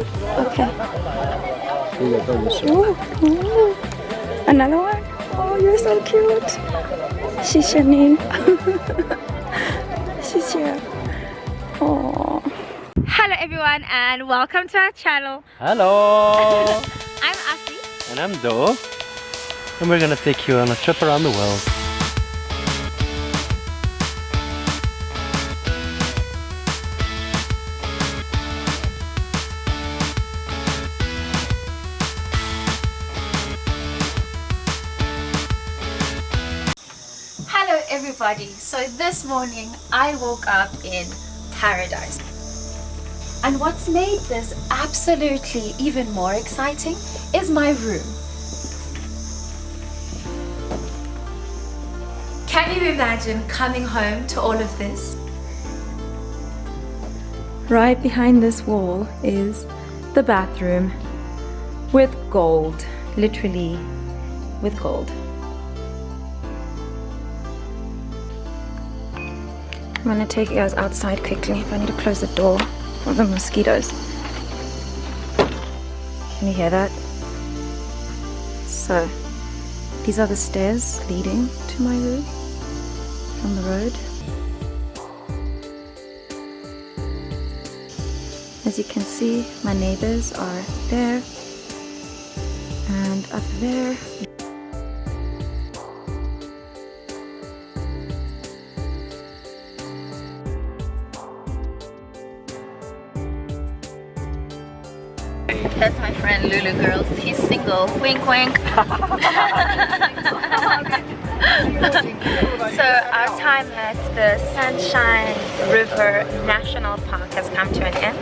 Okay. Ooh, ooh. Another one? Oh, you're so cute. She's Janine. She's here. Oh. Hello everyone and welcome to our channel. Hello! I'm Asi. And I'm Do. And we're gonna take you on a trip around the world. Hello everybody. So this morning I woke up in paradise. And what's made this absolutely even more exciting is my room. Can you imagine coming home to all of this? Right behind this wall is the bathroom with gold, literally with gold. I'm gonna take you guys outside quickly. I need to close the door for the mosquitoes. Can you hear that? So, these are the stairs leading to my room from the road. As you can see, my neighbors are there and up there. That's my friend Lulu, girls. He's single. Wink, wink. So our time at the Sunshine River National Park has come to an end,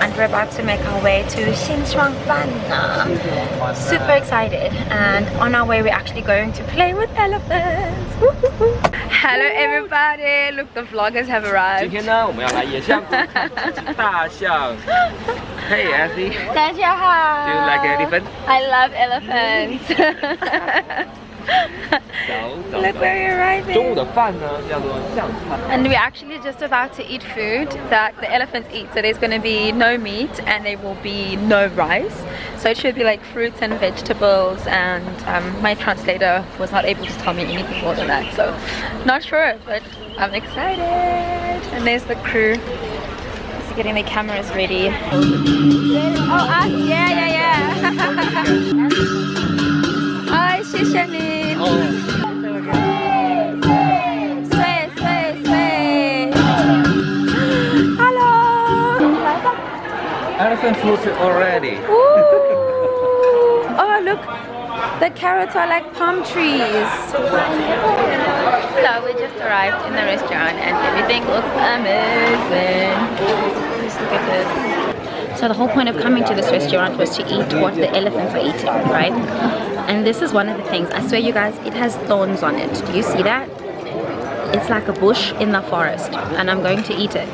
and we're about to make our way to Xinchuangban. Super excited, and on our way we're actually going to play with elephants. Hello everybody! Look, the vloggers have arrived. 今天呢，我们要来野象大象。Hey, Asi. 大家好。 Do you like elephant? I love elephants. Look where you're arriving. 中午的饭呢，叫做象餐。 And we're actually just about to eat food that the elephants eat. So there's going to be no meat and there will be no rice. So it should be like fruits and vegetables, and my translator was not able to tell me anything more than that. So not sure, but I'm excited. And there's the crew. Just getting the cameras ready. Oh, us? Yeah. Hi, she's Janine. Sway. Hello. Elephant food already. Oh, look. The carrots are like palm trees. So we just arrived in the restaurant and everything looks amazing. Just look at this. So the whole point of coming to this restaurant was to eat what the elephants are eating, right? And this is one of the things. I swear you guys, it has thorns on it. Do you see that? It's like a bush in the forest, and I'm going to eat it.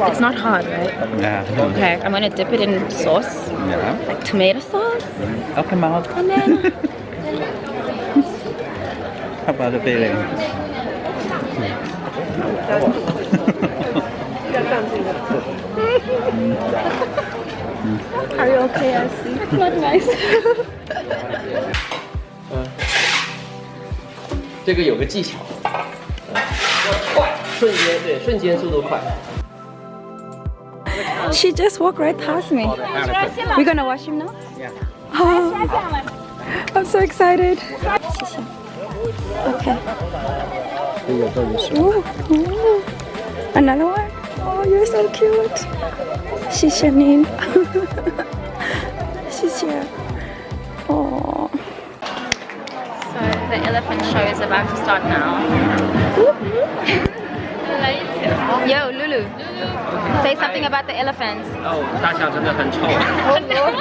It's not hard, right? Yeah. Okay, I'm gonna dip it in sauce. Yeah. Like tomato sauce. Okay, mouth. And then How about the feeling? Are you okay, Asi? It's not nice. 这个有个技巧，快，瞬间速度快。 She just walked right past me. We're gonna watch him now? Yeah. Oh, I'm so excited. Okay. Ooh. Another one? Oh, you're so cute. She's Janine. She's here. Oh. So the elephant show is about to start now. Yo, Lulu. Say something about the elephants. 哦，大象真的很臭。 Hello.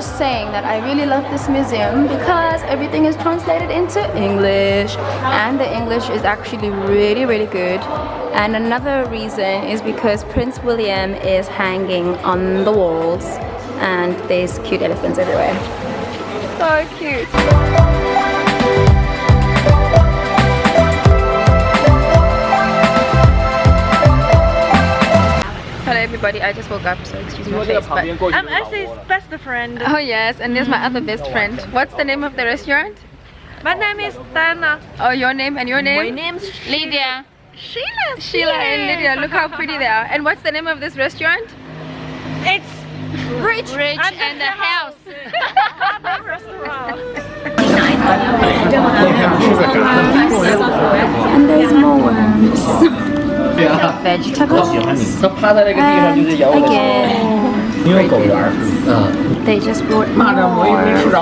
just saying that I really love this museum because everything is translated into English, and the English is actually really, really good. And another reason is because Prince William is hanging on the walls, and there's cute elephants everywhere. So cute. Hello everybody, I just woke up, so excuse my face, but I'm Asi's best friend. oh yes, and there's my other best friend. What's the name of the restaurant? My name is Dana. Oh, your name and your name? My name's Lydia. Sheila. Sheila and Lydia, look how pretty they are. And what's the name of this restaurant? It's Rich and the House. And there's more worms. Vegetables. Again. They just brought more worms.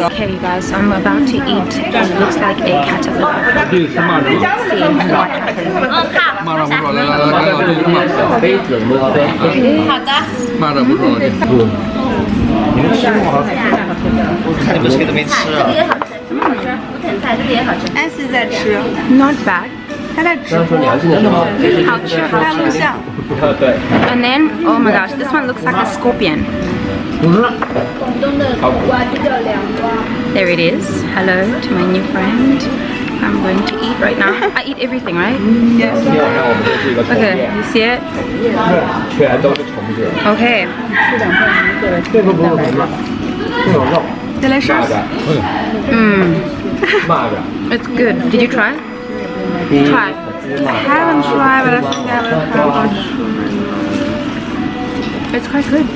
Okay you guys, so I'm about to eat and it looks like a caterpillar. Let's see what happens. Not bad. 他在直播，好吃好吃。And then, oh my gosh, this one looks like a scorpion. There it is. Hello to my new friend. I'm going to eat right now. I eat everything, right? Yes. Okay, you see it? Okay. Delicious. It's good. Did you try? Try. I haven't tried, but I think I will have one. It's quite good.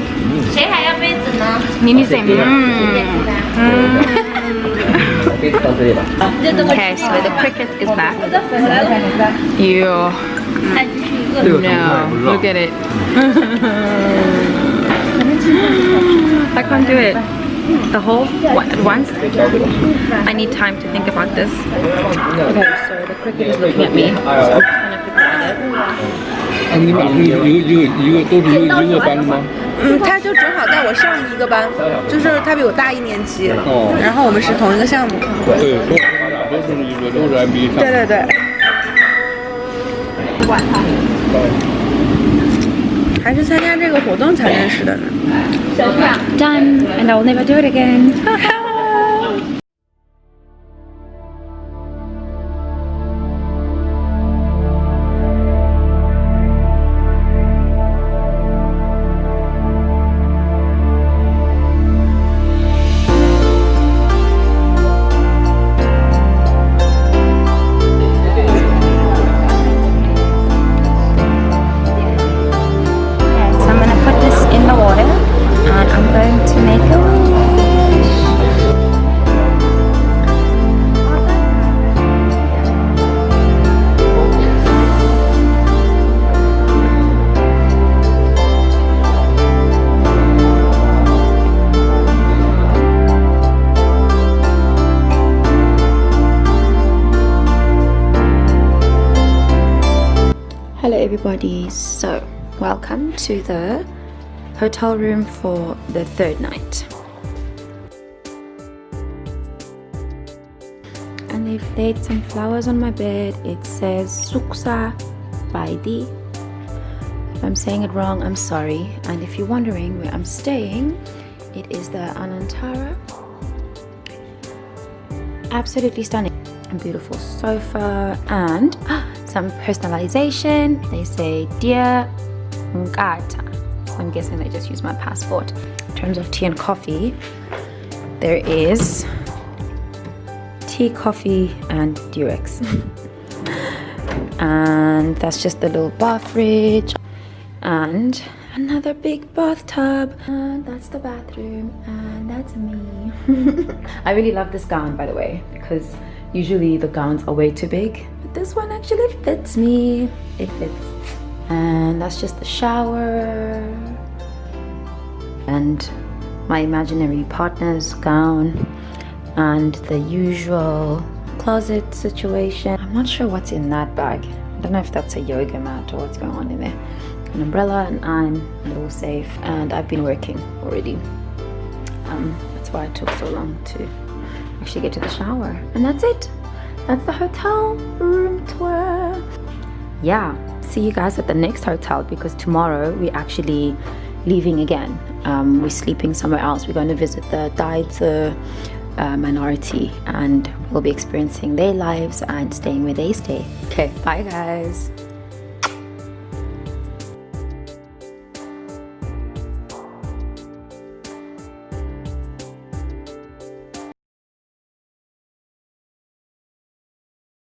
谁还要杯子呢？你 say Okay, so the cricket is back. You. No, look at it. I can't do it. The whole at once. I need time to think about this. Okay, so the cricket is looking at me. So I'm just gonna pick at it. 你们一个都是一个班的吗？他就正好在我上一个班，就是他比我大1年级，然后我们是同一个项目。对，都是一个都是 MBA 上。对对对。管他。还是参加这个活动才认识的呢。Done, and I'll never do it again. Hello everybody, so welcome to the hotel room for the third night. And they've laid some flowers on my bed. It says Suksa Baidi. If I'm saying it wrong, I'm sorry. And if you're wondering where I'm staying, it is the Anantara. Absolutely stunning. A beautiful sofa and some personalization. They say Dear Ngata. So I'm guessing they just use my passport. In terms of tea and coffee, there is tea, coffee, and Durex. And that's just the little bath fridge. And another big bathtub. And that's the bathroom. And that's me. I really love this gown, by the way, because usually the gowns are way too big. But this one actually fits me. It fits. And that's just the shower. And my imaginary partner's gown. And the usual closet situation. I'm not sure what's in that bag. I don't know if that's a yoga mat or what's going on in there. an umbrella, and I'm a little safe, and I've been working already. That's why it took so long to actually get to the shower. And that's it. That's the hotel room tour. Yeah, see you guys at the next hotel, because tomorrow we're actually leaving again. We're sleeping somewhere else. We're going to visit the Dazu minority, and we'll be experiencing their lives and staying where they stay. Okay, bye guys.